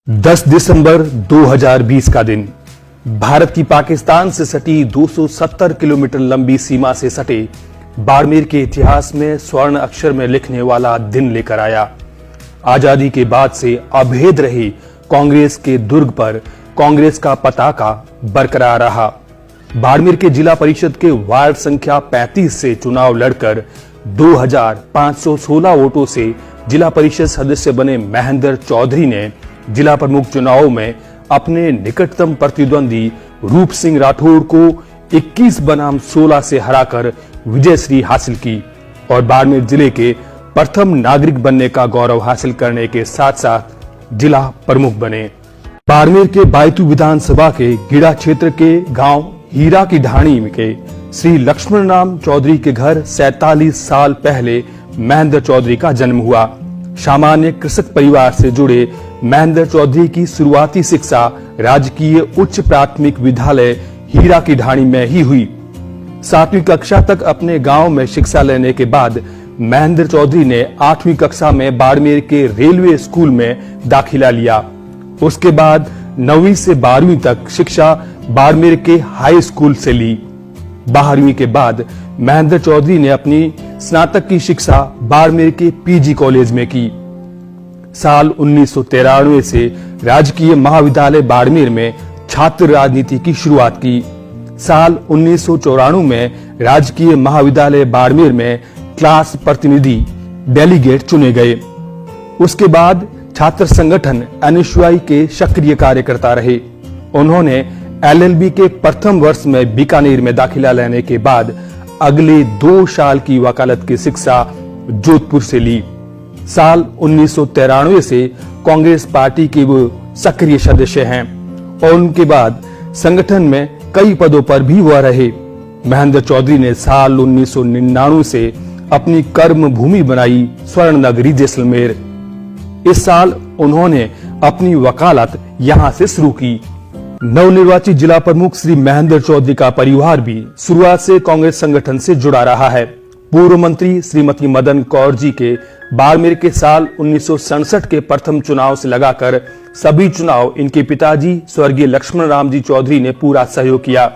10 दिसंबर 2020 का दिन भारत की पाकिस्तान से सटी 270 किलोमीटर लंबी सीमा से सटे बाड़मेर के इतिहास में स्वर्ण अक्षर में लिखने वाला दिन लेकर आया। आजादी के बाद से अभेद रही कांग्रेस के दुर्ग पर कांग्रेस का पताका बरकरार रहा। बाड़मेर के जिला परिषद के वार्ड संख्या 35 से चुनाव लड़कर 2516 वोटों से जिला परिषद सदस्य बने महेंद्र चौधरी ने जिला प्रमुख चुनाव में अपने निकटतम प्रतिद्वंदी रूप सिंह राठौड़ को 21 बनाम 16 से हराकर विजयश्री हासिल की और बाड़मेर जिले के प्रथम नागरिक बनने का गौरव हासिल करने के साथ साथ जिला प्रमुख बने। बाड़मेर के बायतू विधानसभा के गिड़ा क्षेत्र के गांव हीरा की ढाणी के श्री लक्ष्मण राम चौधरी के घर 47 साल पहले महेंद्र चौधरी का जन्म हुआ। सामान्य कृषक परिवार से जुड़े महेंद्र चौधरी की शुरुआती शिक्षा राजकीय उच्च प्राथमिक विद्यालय हीरा की ढाणी में ही हुई। 7वीं कक्षा तक अपने गांव में शिक्षा लेने के बाद महेंद्र चौधरी ने 8वीं कक्षा में बाड़मेर के रेलवे स्कूल में दाखिला लिया। उसके बाद 9वीं से 12वीं तक शिक्षा बाड़मेर के हाई स्कूल से ली। 12वीं के बाद महेंद्र चौधरी ने अपनी स्नातक की शिक्षा बाड़मेर के पीजी कॉलेज में की। साल 1993 से राजकीय महाविद्यालय बाड़मेर में छात्र राजनीति की शुरुआत की। साल 1994 में राजकीय महाविद्यालय बाड़मेर में क्लास प्रतिनिधि डेलीगेट चुने गए। उसके बाद छात्र संगठन एनएसयूआई के सक्रिय कार्यकर्ता रहे। उन्होंने एलएलबी के प्रथम वर्ष में बीकानेर में दाखिला लेने के बाद अगले 2 साल की वकालत की शिक्षा जोधपुर से ली। साल 1993 से कांग्रेस पार्टी के वो सक्रिय सदस्य हैं और उनके बाद संगठन में कई पदों पर भी वह रहे। महेंद्र चौधरी ने साल 1999 से अपनी कर्म भूमि बनाई स्वर्ण नगरी जैसलमेर। इस साल उन्होंने अपनी वकालत यहां से शुरू की। नवनिर्वाचित जिला प्रमुख श्री महेंद्र चौधरी का परिवार भी शुरुआत से कांग्रेस संगठन से जुड़ा रहा है। पूर्व मंत्री श्रीमती मदन कौर जी के बाड़मेर के साल 1967 के प्रथम चुनाव से लगाकर सभी चुनाव इनके पिताजी स्वर्गीय लक्ष्मण राम जी चौधरी ने पूरा सहयोग किया।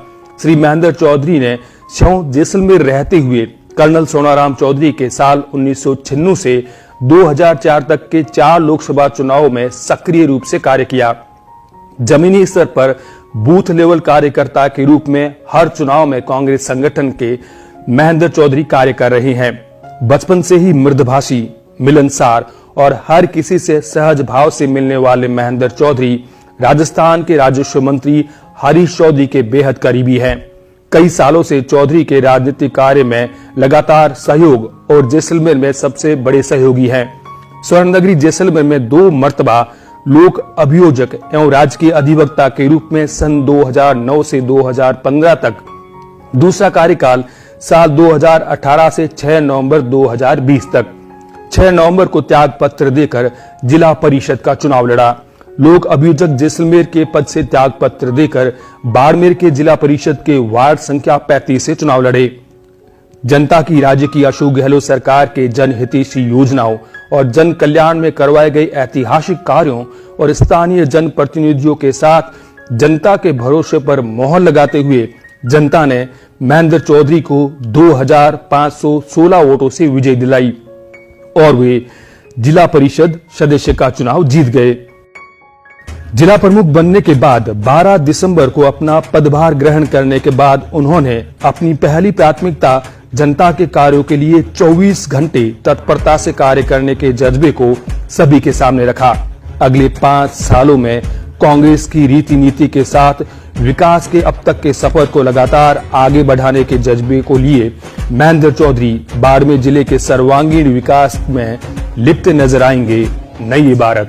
श्री महेंद्र चौधरी ने स्यों जैसलमेर रहते हुए कर्नल सोनाराम चौधरी के साल 1996 से 2004 तक के 4 लोकसभा चुनावों में सक्रिय रूप से कार्य किया। जमीनी स्तर पर बूथ लेवल कार्यकर्ता के रूप में हर चुनाव में कांग्रेस संगठन के महेंद्र चौधरी कार्य कर रहे हैं। बचपन से ही मृदभाषी, मिलनसार और हर किसी से सहज भाव से मिलने वाले महेंद्र चौधरी राजस्थान के राजस्व मंत्री हरीश चौधरी के बेहद करीबी हैं। कई सालों से चौधरी के राजनीतिक कार्य में लगातार सहयोग और जैसलमेर में सबसे बड़े सहयोगी हैं। स्वर्ण नगरी जैसलमेर में 2 मर्तबा लोक अभियोजक एवं राजकीय अधिवक्ता के रूप में सन 2009 से 2015 तक, दूसरा कार्यकाल साल 2018 से 6 नवंबर 2020 तक। 6 नवंबर को त्याग पत्र देकर जिला परिषद का चुनाव लड़ा। लोक अभियोजक जैसलमेर के पद से त्याग पत्र देकर बाड़मेर के जिला परिषद के वार्ड संख्या 35 से चुनाव लड़े। जनता की राज्य की अशोक गहलोत सरकार के जनहितैषी योजनाओं और जन कल्याण में करवाए गए ऐतिहासिक कार्यों और स्थानीय जनप्रतिनिधियों के साथ जनता के भरोसे पर मोहर लगाते हुए जनता ने महेंद्र चौधरी को 2516 वोटों से विजय दिलाई और वे जिला परिषद सदस्य का चुनाव जीत गए। जिला प्रमुख बनने के बाद 12 दिसंबर को अपना पदभार ग्रहण करने के बाद उन्होंने अपनी पहली प्राथमिकता जनता के कार्यों के लिए 24 घंटे तत्परता से कार्य करने के जज्बे को सभी के सामने रखा। अगले 5 सालों में कांग्रेस की रीति नीति के साथ विकास के अब तक के सफर को लगातार आगे बढ़ाने के जज्बे को लिए महेंद्र चौधरी बाड़मेर जिले के सर्वांगीण विकास में लिप्त नजर आएंगे। नई इबारत।